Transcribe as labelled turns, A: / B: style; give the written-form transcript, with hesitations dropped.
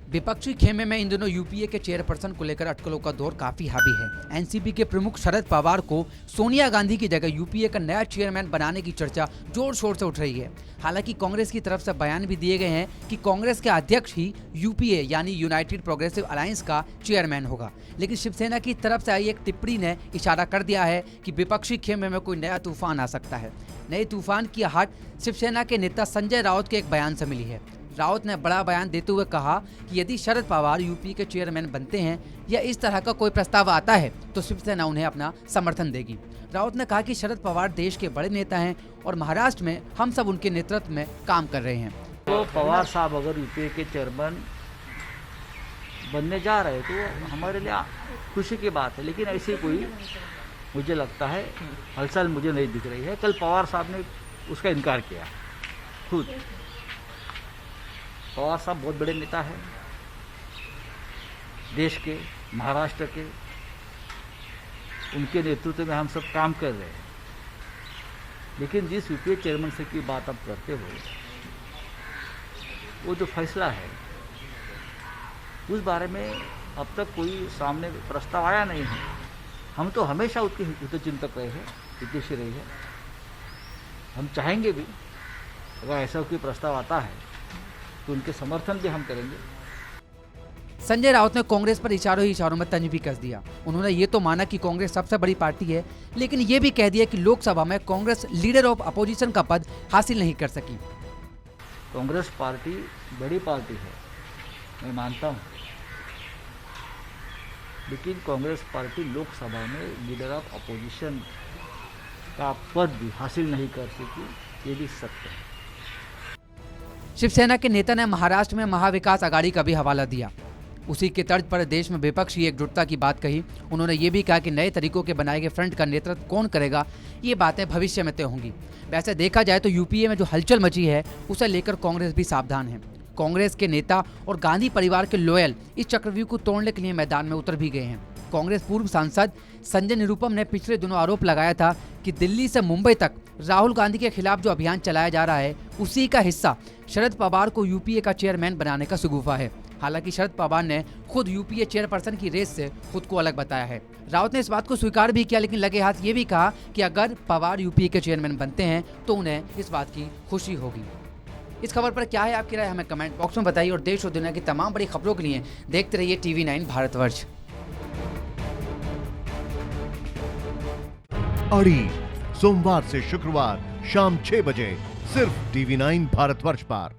A: विपक्षी खेमे में इन दिनों यूपीए के चेयरपर्सन को लेकर अटकलों का दौर काफी हावी है। एनसीपी के प्रमुख शरद पवार को सोनिया गांधी की जगह यूपीए का नया चेयरमैन बनाने की चर्चा जोर शोर से उठ रही है। हालांकि कांग्रेस की तरफ से बयान भी दिए गए हैं कि कांग्रेस के अध्यक्ष ही यूपीए यानी यूनाइटेड प्रोग्रेसिव अलायंस का चेयरमैन होगा। लेकिन शिवसेना की तरफ से आई एक टिप्पणी ने इशारा कर दिया है कि विपक्षी खेमे में कोई नया तूफान आ सकता है। नए तूफान की आहट शिवसेना के नेता संजय राउत के एक बयान से मिली है। राउत ने बड़ा बयान देते हुए कहा कि यदि शरद पवार यूपी के चेयरमैन बनते हैं या इस तरह का कोई प्रस्ताव आता है तो शिवसेना उन्हें अपना समर्थन देगी। राउत ने कहा कि शरद पवार देश के बड़े नेता हैं और महाराष्ट्र में हम सब उनके नेतृत्व में काम कर रहे हैं।
B: तो पवार साहब अगर यूपी के चेयरमैन बनने जा रहे तो हमारे लिए खुशी की बात है, लेकिन ऐसी कोई मुझे लगता है हलचल मुझे नहीं दिख रही है। कल पवार साहब ने उसका इनकार किया खुद। पवार साहब बहुत बड़े नेता हैं देश के, महाराष्ट्र के, उनके नेतृत्व में हम सब काम कर रहे हैं। लेकिन जिस यूपीए चेयरमैन से की बात आप करते हो, वो जो फैसला है उस बारे में अब तक कोई सामने प्रस्ताव आया नहीं है। हम तो हमेशा उसके हितचिंतक रहे हैं, हितैषी रहे हैं। हम चाहेंगे भी अगर ऐसा कोई प्रस्ताव आता है तो उनके समर्थन भी हम करेंगे।
A: संजय राउत ने कांग्रेस पर इशारों ही इशारों में तंज भी कस दिया। उन्होंने ये तो माना कि कांग्रेस सबसे बड़ी पार्टी है, लेकिन ये भी कह दिया कि लोकसभा में कांग्रेस लीडर ऑफ अपोजिशन का पद हासिल नहीं कर सकी।
B: कांग्रेस पार्टी बड़ी पार्टी है, मैं मानता हूँ, लेकिन कांग्रेस पार्टी लोकसभा में लीडर ऑफ अपोजिशन का पद भी हासिल नहीं कर सकी, ये भी सत्य है।
A: शिवसेना के नेता ने महाराष्ट्र में महाविकास आघाड़ी का भी हवाला दिया। उसी के तर्ज पर देश में विपक्ष की एकजुटता की बात कही। उन्होंने ये भी कहा कि नए तरीकों के बनाए गए फ्रंट का नेतृत्व कौन करेगा, ये बातें भविष्य में तय होंगी। वैसे देखा जाए तो यूपीए में जो हलचल मची है उसे लेकर कांग्रेस भी सावधान है। कांग्रेस के नेता और गांधी परिवार के लोयल इस चक्रव्यूह को तोड़ने के लिए मैदान में उतर भी गए हैं। कांग्रेस पूर्व सांसद संजय निरुपम ने पिछले दिनों आरोप लगाया था कि दिल्ली से मुंबई तक राहुल गांधी के खिलाफ जो अभियान चलाया जा रहा है उसी का हिस्सा शरद पवार को यूपीए का चेयरमैन बनाने का शगुफा है। हालांकि शरद पवार ने खुद यूपीए चेयरपर्सन की रेस से खुद को अलग बताया है। राउत ने इस बात को स्वीकार भी किया, लेकिन लगे हाथ ये भी कहा कि अगर पवार यूपीए के चेयरमैन बनते हैं तो उन्हें इस बात की खुशी होगी। इस खबर पर क्या है आपकी राय, हमें कमेंट बॉक्स में बताइए और देश और दुनिया की तमाम बड़ी खबरों के लिए देखते रहिए TV9 भारतवर्ष।
C: अड़ी सोमवार से शुक्रवार शाम 6 बजे सिर्फ TV9 भारतवर्ष पर।